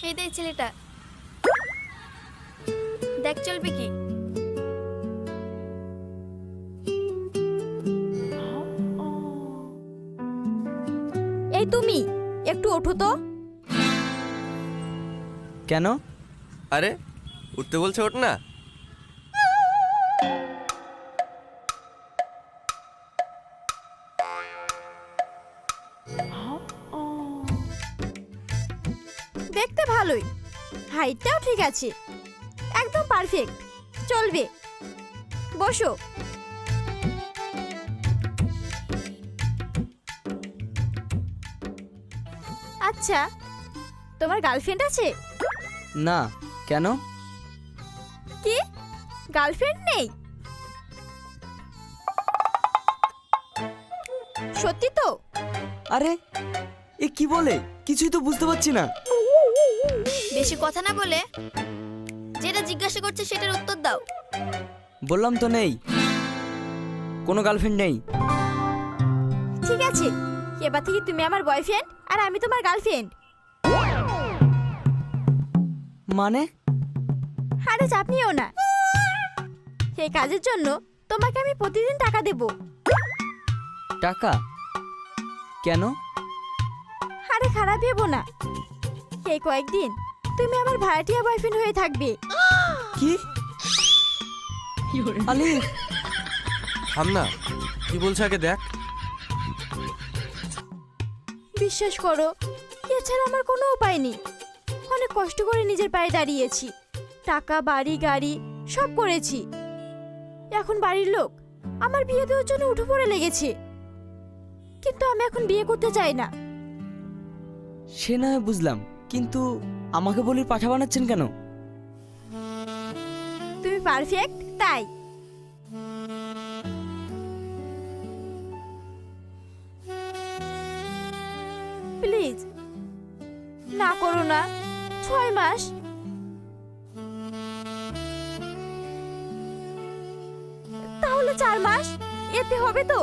এই দে ছেলেটা, দেখ চলবে কি? এই তুমি একটু ওঠো তো। কেন? আরে উঠতে বলছে, ওঠ না। দেখতে ভালোই, হাইটটাও ঠিক আছে, একদম পারফেক্ট, চলবে। বসো। আচ্ছা, তোমার গার্লফ্রেন্ড আছে? না, কেন? কি, গার্লফ্রেন্ড নেই? সত্যি তো? আরে এ কি বলে, কিছুই তো বুঝতে পারছি না। বেশি কথা না বলে যেটা জিজ্ঞাসা করছে সেটার উত্তর দাও। বললাম তো নেই, কোনো গার্লফ্রেন্ড নেই। ঠিক আছে, এবার থেকে তুমি আমার বয়ফ্রেন্ড আর আমি তোমার গার্লফ্রেন্ড। মানে? আরে চাপ নিও না, এই কাজের জন্য তোমাকে আমি প্রতিদিন টাকা দেব। টাকা? কেন? আরে খারাপ ভেবো না, এই কয়েকদিন তুমি আমার ভাড়াটিয়া বয়ফ্রেন্ড হয়ে থাকবে। কি? আলিফ, থাম না, কি বলছে আগে দেখ। বিশ্বাস করো, এছাড়া আমার কোনো উপায় নেই। অনেক কষ্ট করে নিজের পায়ে দাঁড়িয়েছি, টাকা বাড়ি গাড়ি সব করেছি। এখন বাড়ির লোক আমার বিয়ে দেওয়ার জন্য উঠে পড়ে লেগেছে, কিন্তু আমি এখন বিয়ে করতে চাই না। সে না হয় বুঝলাম, কিন্তু আমাকে বলি পাঠা বানাচ্ছেন কেন? তুমি পারফেক্ট তাই। প্লিজ না করো না, 6 মাস। তাহলে 4 মাস, এতে হবে তো?